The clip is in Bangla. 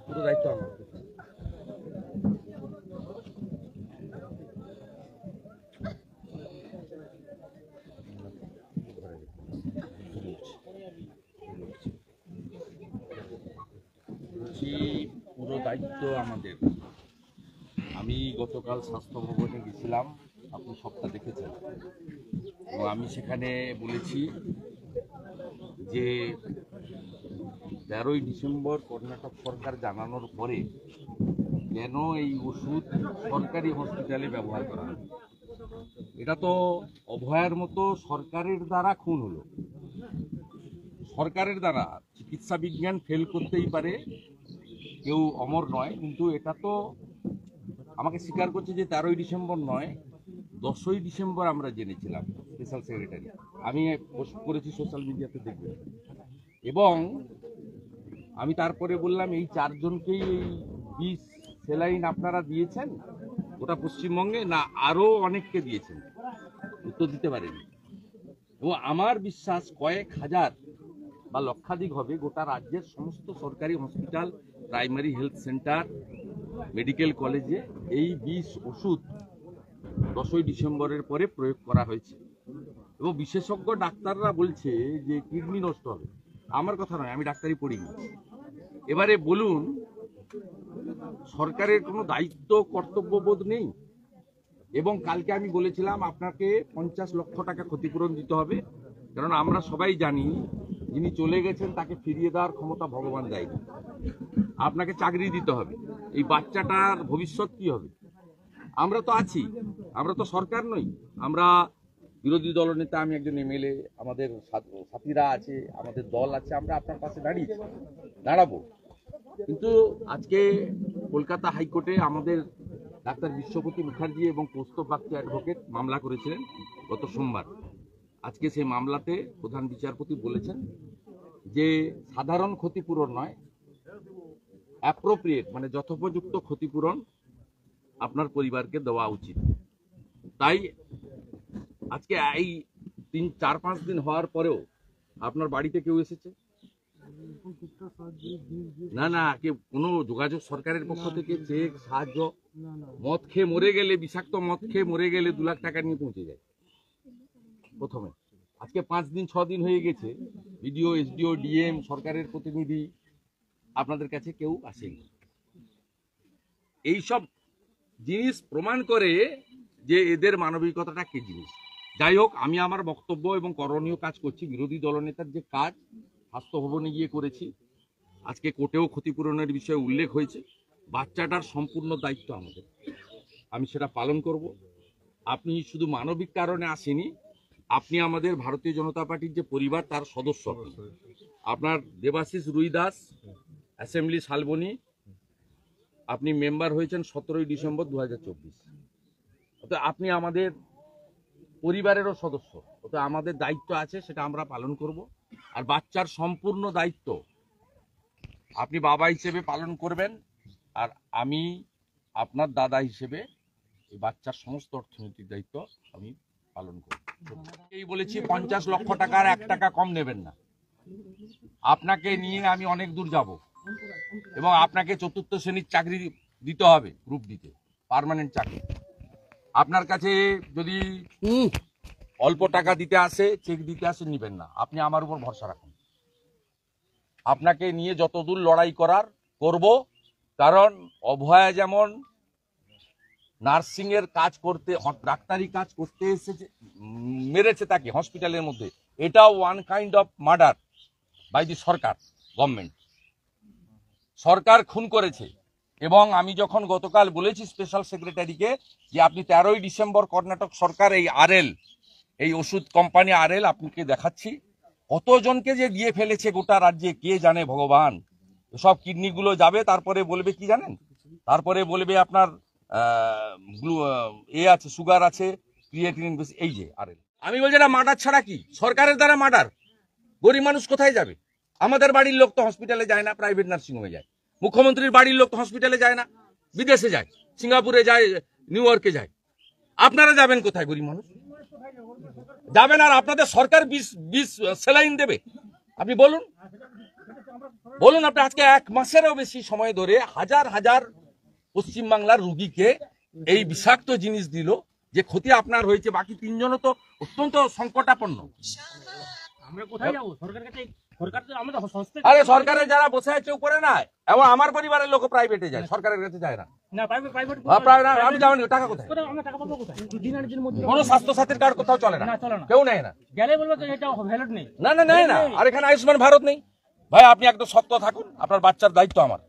পুরো দায়িত্ব আমার। পুরো দায়িত্ব আমাদের। আমি গতকাল স্বাস্থ্য ভবনে গেছিলাম, আপনি সবটা দেখেছেন, এবং আমি সেখানে বলেছি যে 13ই ডিসেম্বর কর্ণাটক সরকার জানানোর পরে কেন এই ওষুধ সরকারি হসপিটালে ব্যবহার করা হয়। এটা তো অভয়ার মতো সরকারের দ্বারা খুন হলো। সরকারের দ্বারা চিকিৎসা বিজ্ঞান ফেল করতেই পারে, কেউ অমর নয়, কিন্তু এটা তো আমাকে স্বীকার করছে যে 13ই ডিসেম্বর নয়, 10ই ডিসেম্বর আমরা জেনেছিলাম। স্পেশাল সেক্রেটারি, আমি পোস্ট করেছি সোশ্যাল মিডিয়াতে, দেখবেন। এবং আমি তারপরে বললাম এই 4 জনকেই এই 20 স্যালাইন আপনারা দিয়েছেন গোটা পশ্চিমবঙ্গে, না আরও অনেককে দিয়েছেন? উত্তর দিতে পারেনি। এবং আমার বিশ্বাস কয়েক হাজার বা লক্ষাধিক হবে গোটা রাজ্যের সমস্ত সরকারি hospital, primary health centre, medical কলেজে এই 20 ওষুধ 10ই ডিসেম্বরের পরে প্রয়োগ করা হয়েছে। এবং বিশেষজ্ঞ ডাক্তাররা বলছে যে কিডনি নষ্ট হবে। আমার কথা নয়, আমি ডাক্তারি পড়িনি। এবারে বলুন, সরকারের কোনো দায়িত্ব কর্তব্যবোধ নেই? এবং কালকে আমি বলেছিলাম আপনাকে 50 লক্ষ টাকা ক্ষতিপূরণ দিতে হবে, কারণ আমরা সবাই জানি যিনি চলে গেছেন তাকে ফিরিয়ে দেওয়ার ক্ষমতা ভগবান দেয়নি। আপনাকে চাকরি দিতে হবে। এই বাচ্চাটার ভবিষ্যৎ কি হবে? আমরা তো আছি, আমরা তো সরকার নই, আমরা বিরোধী দলনেতা, আমি একজন এমএলএ, আমাদের সাথীরা আছে, আমাদের দল আছে, আমরা আপনার পাশে দাঁড়াবো। কিন্তু আজকে কলকাতা হাইকোর্টে আমাদের ডাক্তার বিশ্বপতি মুখার্জি এবং কৌস্তভ বাগচি অ্যাডভোকেট মামলা করেছিলেন গত সোমবার। আজকে সেই মামলাতে প্রধান বিচারপতি বলেছেন যে সাধারণ ক্ষতিপূরণ নয়, অ্যাপ্রোপ্রিয়েট মানে যথোপযুক্ত ক্ষতিপূরণ আপনার পরিবারকে দেওয়া উচিত। তাই আজকে এই 4-5 দিন হওয়ার পরেও আপনার বাড়িতে কেউ এসেছে? না, কেউ কোনো যোগাযোগ সরকারের পক্ষ থেকে চেক সাহায্য? মদ খেয়ে মরে গেলে, বিষাক্ত মদ খেয়ে মরে গেলে 2 লাখ টাকা নিয়ে পৌঁছে যায় প্রথমে। আজকে 5 দিন 6 দিন হয়ে গেছে, বিডিও, এসডিও, ডিএম, সরকারের প্রতিনিধি আপনাদের কাছে কেউ আসেনি। এইসব জিনিস প্রমাণ করে যে এদের মানবিকতাটা কি জিনিস। যাই হোক, আমি আমার বক্তব্য এবং করণীয় কাজ করছি। বিরোধী দলনেতার যে কাজ স্বাস্থ্য ভবনে গিয়ে করেছি, আজকে কোর্টেও ক্ষতিপূরণের বিষয়ে উল্লেখ হয়েছে। বাচ্চাটার সম্পূর্ণ দায়িত্ব আমাদের, আমি সেটা পালন করব। আপনি শুধু মানবিক কারণে আসেনি, আপনি আমাদের ভারতীয় জনতা পার্টির যে পরিবার তার সদস্য। আপনার দেবাশিস রুই দাস, অ্যাসেম্বলি শালবনী, আপনি মেম্বার হয়েছেন 17ই ডিসেম্বর 2024। অর্থাৎ আপনি আমাদের পরিবারেরও সদস্য, অর্থাৎ আমাদের দায়িত্ব আছে, সেটা আমরা পালন করব। আর বাচ্চার সম্পূর্ণ দায়িত্ব আপনি বাবা হিসেবে পালন করবেন, আর আমি আপনার দাদা হিসেবে এই বাচ্চার সমস্ত অর্থনৈতিক দায়িত্ব আমি পালন করব। এই বলেছি 50 লক্ষ টাকার 1 টাকা কম নেবেন না। আপনাকে নিয়ে আমি অনেক দূর যাব, এবং আপনাকে 4র্থ শ্রেণীর চাকরি দিতে হবে, গ্রুপ দিতে, পার্মানেন্ট চাকরি। আপনার কাছে যদি অল্প টাকা দিতে আসে, চেক দিতে আসে, নেবেন না। আপনি আমার উপর ভরসা রাখুন, আপনাকে নিয়ে যতদূর লড়াই করার করব। কারণ অভয়া যেমন নার্সিং এর কাজ করতে, ডাক্তারি কাজ করতে এসেছে, মেরেছে তাকে হসপিটালের মধ্যে, এটাও one kind of murder by the সরকার, গভর্নমেন্ট। সরকার খুন করেছে। এবং আমি যখন গতকাল বলেছি স্পেশাল সেক্রেটারিকে যে আপনি 13ই ডিসেম্বর কর্ণাটক সরকার এই আরএল, এই ওষুধ কোম্পানি আরএল আপনাকে দেখাচ্ছি, কতজনকে যে দিয়ে ফেলেছে গোটা রাজ্যে কে জানে ভগবান। সব কিডনিগুলো যাবে, তারপরে বলবে কি জানেন, তারপরে বলবে আপনার আছে, সুগার আছে, ক্রিয়েটিনিন বেশি, এই যে আরএল। আমি বলছি না, মার্ডার ছাড়া কি সরকারের দ্বারা মার্ডার? গরিব মানুষ কোথায় যাবে? আমাদের বাড়ির লোক তো হসপিটালে যায় না, প্রাইভেট নার্সিংহোমে যায়। মুখ্যমন্ত্রীর বাড়ির লোক তো হসপিটালে যায় না, বিদেশে যায়, সিঙ্গাপুরে যায়, নিউ ইয়র্কে যায়। আপনারা যাবেন কোথায়? গরিব মানুষ যাবেন, আর আপনাদের সরকার 20 স্যালাইন দেবে? আপনি বলুন। বলুন আপনি, আজকে 1 মাসেরও বেশি সময় ধরে হাজার হাজার পশ্চিমবাংলার রুগীকে এই বিষাক্ত জিনিস দিল, যে ক্ষতি আপনার হয়েছে, বাকি 3 জনও তো অত্যন্ত সংকটাপন্ন। আমরা কোথায় যাবো? সরকারের কাছে, সরকার তো আমাদের সংস্থা। আরে সরকারের যারা বসে আছে উপরে না, এবং আমার পরিবারের লোক প্রাইভেটে যায়, সরকারের কাছে যায় না। না, প্রাইভেট আমি জানি টাকা কোথায়, কোথাও আমরা টাকা পাবো কোথায়? দিনের দিনের মধ্যে কোনো স্বাস্থ্য সাথীর কার্ড কোথাও চলে না, না, চলে না। কেউ নেয় না। গেলে বলবো তো এটা ভ্যালিড নেই। না না নেয় না। আর এখানে আয়ুষ্মান ভারত নেই। ভাই আপনি একদম সত্য থাকুন, আপনার বাচ্চার দায়িত্ব আমার।